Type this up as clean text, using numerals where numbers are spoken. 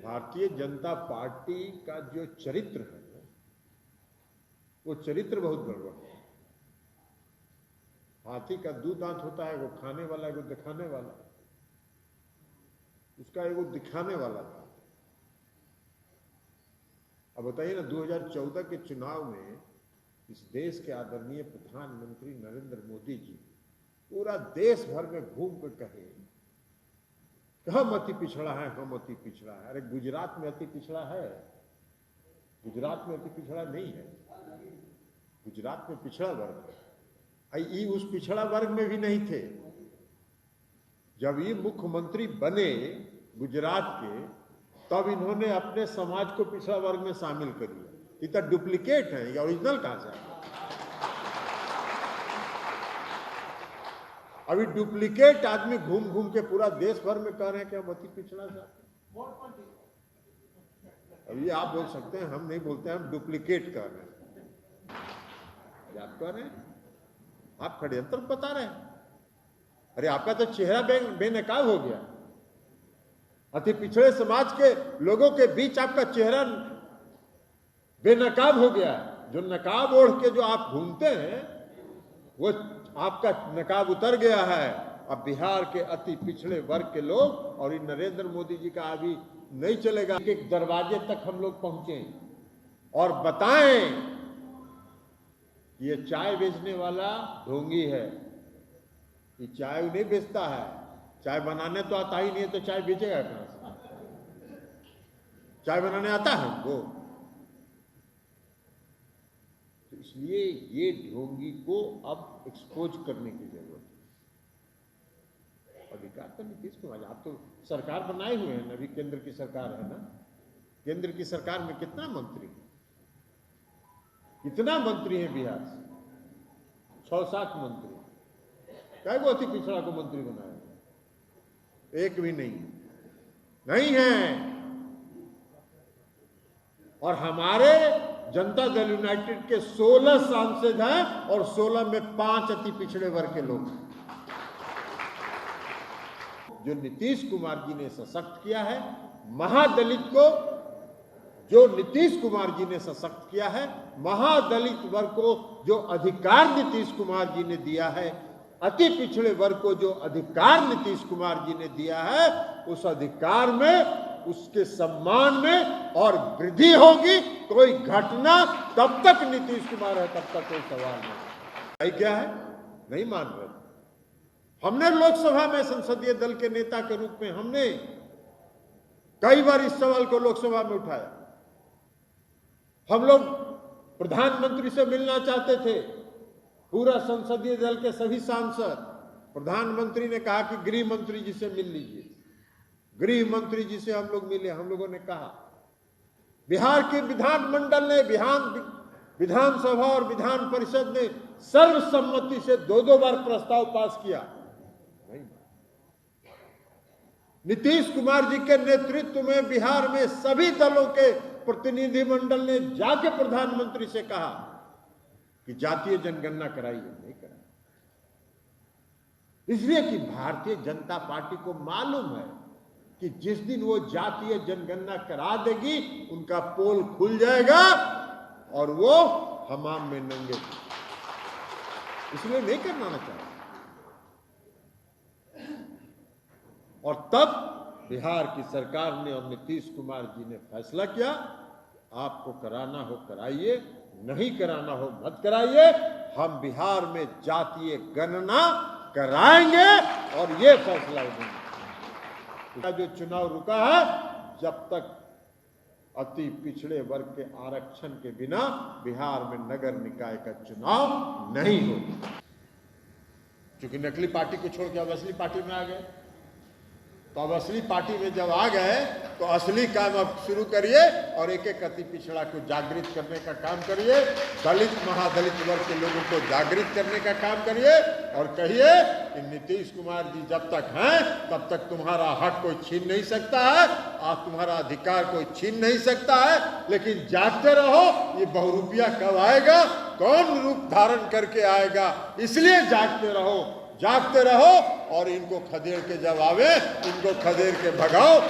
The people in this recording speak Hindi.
भारतीय जनता पार्टी का जो चरित्र है वो चरित्र बहुत गड़बड़ है। हाथी का दो दांत होता है, वो खाने वाला है, वो दिखाने वाला। उसका एगो दिखाने वाला था। अब बताइए ना, 2014 के चुनाव में इस देश के आदरणीय प्रधानमंत्री नरेंद्र मोदी जी पूरा देश भर में घूम कर कहे हम अति पिछड़ा है, हम अति पिछड़ा है। अरे गुजरात में अति पिछड़ा है? गुजरात में अति पिछड़ा नहीं है। गुजरात में पिछड़ा वर्ग है। ये उस पिछड़ा वर्ग में भी नहीं थे। जब ये मुख्यमंत्री बने गुजरात के, तब इन्होंने अपने समाज को पिछड़ा वर्ग में शामिल कर लिया। ये तो डुप्लीकेट है, ये ओरिजिनल कहां से है? अभी डुप्लीकेट आदमी घूम घूम के पूरा देश भर में कह रहे हैं कि हम अति पिछड़ा जाते। अभी आप बोल सकते हैं, हम नहीं बोलते, हम डुप्लीकेट कर रहे हैं। आप कह रहे हैं, आप षड्यंत्र बता रहे हैं। अरे आपका तो चेहरा बेनकाब हो गया। अति पिछड़े समाज के लोगों के बीच आपका चेहरा बेनकाब हो गया है। जो नकाब ओढ़ के जो आप घूमते हैं, वो आपका नकाब उतर गया है। अब बिहार के अति पिछड़े वर्ग के लोग और इन नरेंद्र मोदी जी का अभी नहीं चलेगा कि दरवाजे तक हम लोग पहुंचे और बताएं कि ये चाय बेचने वाला ढोंगी है। ये चाय नहीं बेचता है, चाय बनाने तो आता ही नहीं है, तो चाय बेचेगा कहां से? चाय बनाने आता है वो। तो इसलिए ये ढोंगी को अब एक्सपोज करने की जरूरत है। अधिकार तो नीतीश कुमार, आप तो सरकार बनाए हुए हैं, अभी केंद्र की सरकार है ना। केंद्र की सरकार में कितना मंत्री है? कितना मंत्री है बिहार से? 6-7 मंत्री। क्या वो अति पिछड़ा को मंत्री बनाया? एक भी नहीं है। और हमारे जनता दल यूनाइटेड के 16 सांसद हैं और 16 में 5 अति पिछड़े वर्ग के लोग हैं। जो नीतीश कुमार जी ने सशक्त किया है महादलित को, जो नीतीश कुमार जी ने सशक्त किया है महादलित वर्ग को, जो अधिकार नीतीश कुमार जी ने दिया है, अति पिछड़े वर्ग को जो अधिकार नीतीश कुमार जी ने दिया है, उस अधिकार में, उसके सम्मान में और वृद्धि होगी। कोई घटना तब तक नीतीश कुमार है, तब तक कोई सवाल नहीं। क्या है? नहीं मान रहे। हमने लोकसभा में संसदीय दल के नेता के रूप में हमने कई बार इस सवाल को लोकसभा में उठाया। हम लोग प्रधानमंत्री से मिलना चाहते थे, पूरा संसदीय दल के सभी सांसद। प्रधानमंत्री ने कहा कि गृह मंत्री जी से मिल लीजिए। गृह मंत्री जी से हम लोग मिले। हम लोगों ने कहा, बिहार के विधानमंडल ने, विधानसभा और विधान परिषद ने सर्वसम्मति से 2-2 बार प्रस्ताव पास किया। नहीं। नीतीश कुमार जी के नेतृत्व में बिहार में सभी दलों के प्रतिनिधिमंडल ने जाके प्रधानमंत्री से कहा कि जातीय जनगणना कराइए। नहीं कराई। इसलिए कि भारतीय जनता पार्टी को मालूम है कि जिस दिन वो जातीय जनगणना करा देगी, उनका पोल खुल जाएगा और वो हमाम में नंगे। इसलिए नहीं करना चाहिए। और तब बिहार की सरकार ने और नीतीश कुमार जी ने फैसला किया, आपको कराना हो कराइए, नहीं कराना हो मत कराइए। हम बिहार में जातीय गणना कराएंगे और ये फैसला होगा। जो चुनाव रुका है, जब तक अति पिछड़े वर्ग के आरक्षण के बिना बिहार में नगर निकाय का चुनाव नहीं होगा। क्योंकि नकली पार्टी को छोड़ के अब असली पार्टी में आ गए, तो अब असली पार्टी में जब आ गए तो असली काम अब शुरू करिए और एक एक अति पिछड़ा को जागृत करने का काम करिए। दलित महादलित वर्ग के लोगों को जागृत करने का काम करिए और कहिए कि नीतीश कुमार जी जब तक हैं तब तक तुम्हारा हक कोई छीन नहीं सकता है, आप तुम्हारा अधिकार कोई छीन नहीं सकता है। लेकिन जागते रहो, ये बहुरूपिया कब आएगा, कौन रूप धारण करके आएगा, इसलिए जागते रहो और इनको खदेड़ के जब आवे, इनको खदेड़ के भगाओ।